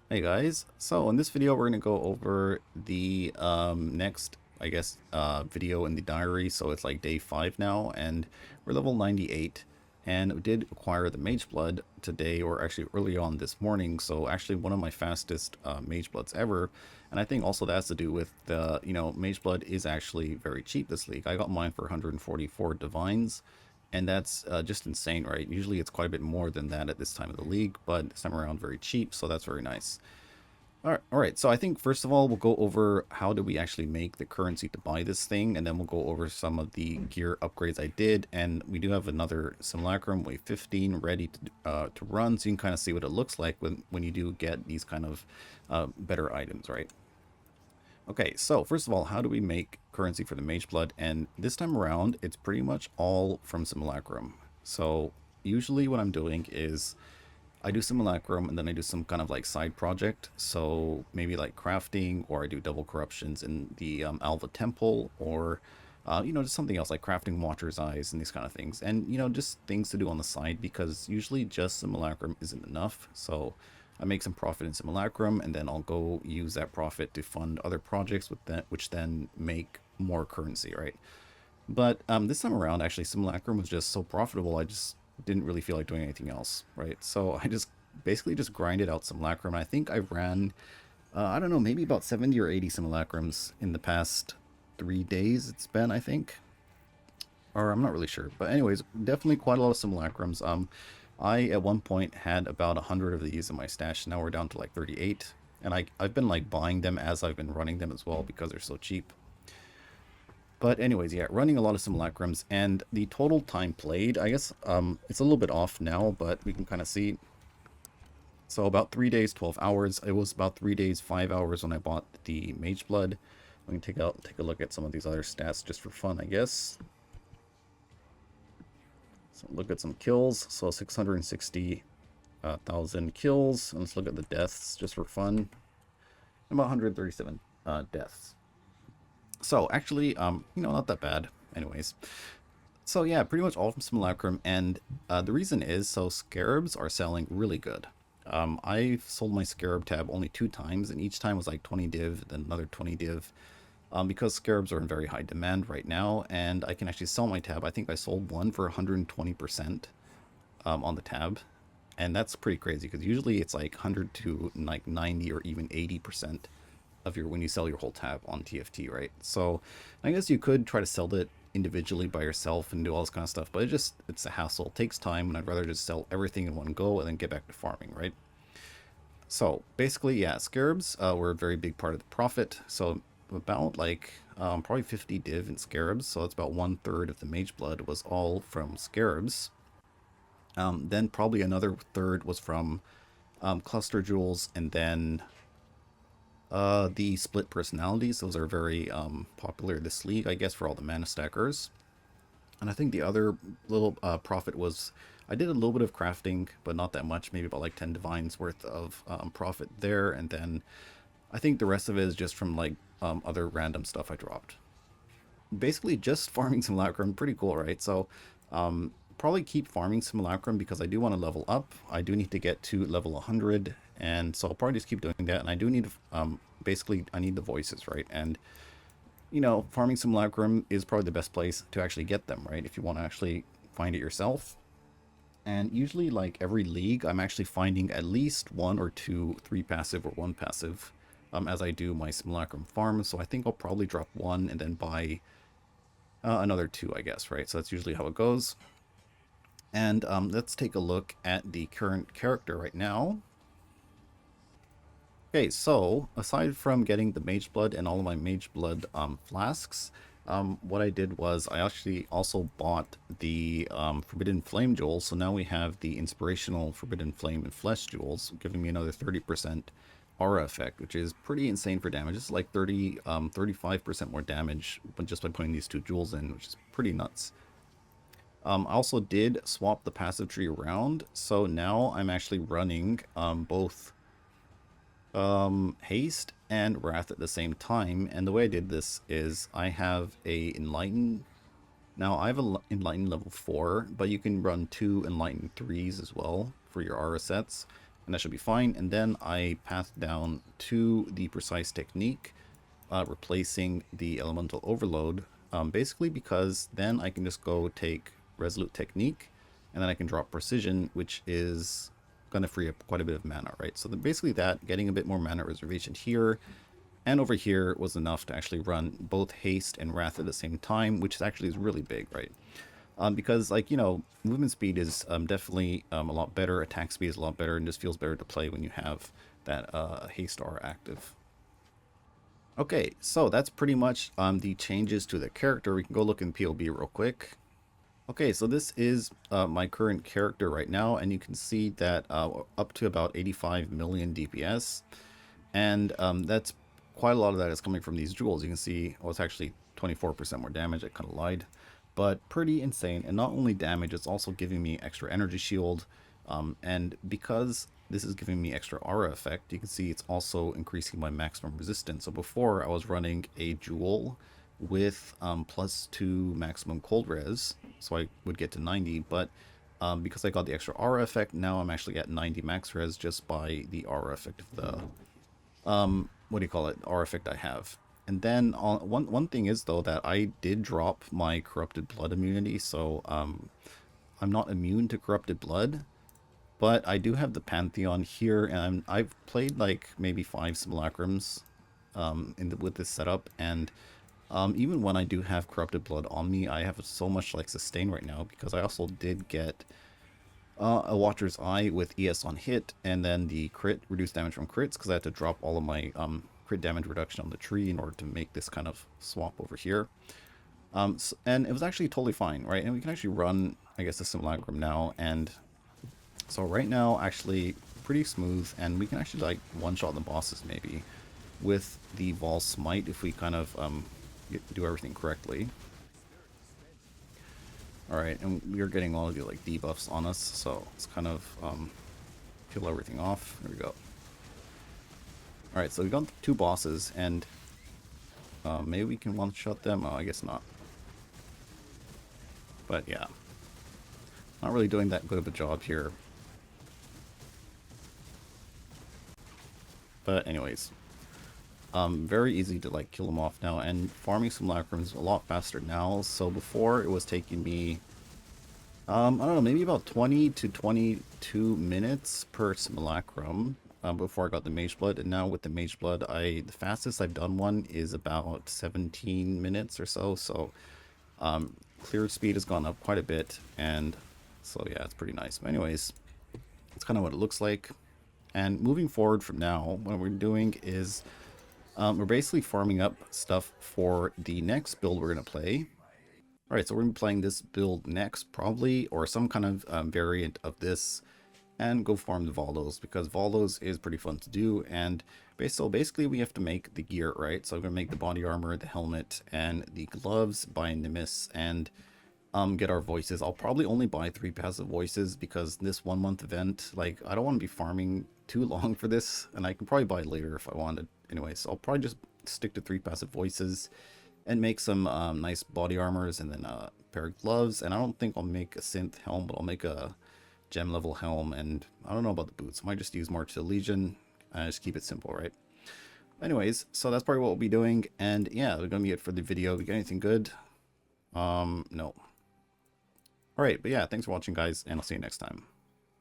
Hey guys, so in this video we're going to go over the next, I guess, video in the diary. So it's like day 5 now, and we're level 98, and we did acquire the Mageblood today, or actually early on this morning, so actually one of my fastest Magebloods ever. And I think also that has to do with the, Mageblood is actually very cheap this league. I got mine for 144 divines, and that's just insane, right? Usually it's quite a bit more than that at this time of the league, but this time around very cheap, so that's very nice. All right. So I think first of all, we'll go over how do we actually make the currency to buy this thing, and then we'll go over some of the gear upgrades I did. And we do have another Simulacrum Wave 15 ready to run, so you can kind of see what it looks like when you do get these kind of better items, right? Okay, so first of all, how do we make currency for the Mageblood? And this time around, it's pretty much all from Simulacrum. So usually what I'm doing is I do Simulacrum and then I do some kind of like side project. So maybe like crafting, or I do double corruptions in the Alva Temple, or just something else like crafting Watcher's Eyes and these kind of things. And just things to do on the side, because usually just Simulacrum isn't enough. So I make some profit in Simulacrum, and then I'll go use that profit to fund other projects with that, which then make more currency, right? But this time around, actually, Simulacrum was just so profitable, I just didn't really feel like doing anything else, right? So I just basically just grinded out Simulacrum. And I think I ran, I don't know, maybe about 70 or 80 Simulacrums in the past 3 days it's been, I think. Or I'm not really sure. But anyways, definitely quite a lot of Simulacrums. I at one point had about 100 of these in my stash. Now we're down to like 38. And I've been like buying them as I've been running them as well, because they're so cheap. But anyways, yeah, running a lot of Simulacrums, and the total time played, I guess, it's a little bit off now, but we can kind of see. So about 3 days, 12 hours. It was about 3 days, 5 hours when I bought the Mageblood. We can take a look at some of these other stats just for fun, I guess. So look at some kills. So 660,000 kills. And let's look at the deaths just for fun. About 137 deaths. So actually, not that bad. Anyways, so yeah, pretty much all from Simulacrum, and the reason is so scarabs are selling really good. I've sold my scarab tab only 2 times, and each time was like 20 div, then another 20 div, because scarabs are in very high demand right now, and I can actually sell my tab. I think I sold one for 120% on the tab, and that's pretty crazy because usually it's like 100 to like 90 or even 80% of your when you sell your whole tab on TFT, right? So I guess you could try to sell it individually by yourself and do all this kind of stuff, but it's a hassle. It takes time, and I'd rather just sell everything in one go and then get back to farming, right? So basically, yeah, scarabs were a very big part of the profit. So about like probably 50 div in scarabs, so it's about 1/3 of the Mageblood was all from scarabs. Then probably another third was from cluster jewels, and then the split personalities. Those are very popular this league, I guess, for all the mana stackers. And I think the other little profit was I did a little bit of crafting, but not that much, maybe about like 10 divines worth of profit there. And then I think the rest of it is just from like other random stuff I dropped. Basically, just farming Simulacrum, pretty cool, right? So probably keep farming Simulacrum because I do want to level up. I do need to get to level 100, and so I'll probably just keep doing that. And I do need basically I need the voices, right? And farming Simulacrum is probably the best place to actually get them, right? If you want to actually find it yourself. And usually, like every league, I'm actually finding at least one or two, three passive or one passive as I do my Simulacrum farm. So I think I'll probably drop one and then buy another two, I guess, right? So that's usually how it goes. And let's take a look at the current character right now. Okay, so aside from getting the Mageblood and all of my Mageblood flasks, what I did was I actually also bought the Forbidden Flame Jewels. So now we have the Inspirational Forbidden Flame and Flesh Jewels, giving me another 30% aura effect, which is pretty insane for damage. It's like 35% more damage just by putting these two jewels in, which is pretty nuts. I also did swap the passive tree around, so now I'm actually running both haste and wrath at the same time. And the way I did this is I have a enlighten. Now I have a enlighten level 4, but you can run 2 enlighten 3s as well for your aura sets. and that should be fine. And then I path down to the precise technique, replacing the elemental overload, basically because then I can just go take resolute technique, and then I can drop precision, which is going to free up quite a bit of mana, right? So basically that, getting a bit more mana reservation here and over here was enough to actually run both haste and wrath at the same time, which actually is really big, right? Because, like, you know, movement speed is definitely a lot better, attack speed is a lot better, and just feels better to play when you have that haste aura active. Okay, so that's pretty much the changes to the character. We can go look in POB real quick. Okay, so this is my current character right now, and you can see that up to about 85 million DPS, and that's quite a lot of that is coming from these jewels. You can see, well, it's actually 24% more damage. I kind of lied, but pretty insane. And not only damage, it's also giving me extra energy shield, and because this is giving me extra aura effect, you can see it's also increasing my maximum resistance. So before I was running a jewel with +2 maximum cold res, so I would get to 90, but because I got the extra aura effect, now I'm actually at 90 max res just by the aura effect of the what do you call it, aura effect I have. And then one thing is, though, that I did drop my corrupted blood immunity, so I'm not immune to corrupted blood, but I do have the Pantheon here, and I've played like maybe 5 simulacrums with this setup, and even when I do have corrupted blood on me, I have so much like sustain right now because I also did get a Watcher's Eye with ES on hit, and then the crit, reduced damage from crits, because I had to drop all of my crit damage reduction on the tree in order to make this kind of swap over here. And it was actually totally fine, right? And we can actually run, I guess, the Simulacrum now, and so right now, actually pretty smooth, and we can actually like one-shot the bosses maybe with the Vol Smite if we kind of do everything correctly. Alright, and we're getting all of the like debuffs on us, so let's kind of kill everything off. There we go. Alright, so we got 2 bosses, and maybe we can one-shot them? Oh, I guess not. But yeah, not really doing that good of a job here. But anyways, very easy to like kill them off now, and farming Simulacrum is a lot faster now. So before it was taking me, I don't know, maybe about 20 to 22 minutes per Simulacrum before I got the Mageblood, and now with the Mageblood, the fastest I've done one is about 17 minutes or so. So clear speed has gone up quite a bit, and so yeah, it's pretty nice. But anyways, that's kind of what it looks like. And moving forward from now, what we're doing is we're basically farming up stuff for the next build we're going to play. Alright, so we're going to be playing this build next, probably, or some kind of variant of this, and go farm the Voldos, because Voldos is pretty fun to do. And so basically we have to make the gear, right? So I'm going to make the body armor, the helmet, and the gloves, buy Nimbus, and get our voices. I'll probably only buy 3 passive voices because this 1 month event, like, I don't want to be farming too long for this, and I can probably buy later if I wanted. Anyway, so I'll probably just stick to 3 passive voices and make some nice body armors, and then a pair of gloves. And I don't think I'll make a synth helm, but I'll make a gem level helm, and I don't know about the boots. I might just use March to the Legion and just keep it simple, right? Anyways, so that's probably what we'll be doing, and yeah, that's gonna be it for the video. We got anything good? No. Alright, but yeah, thanks for watching, guys, and I'll see you next time.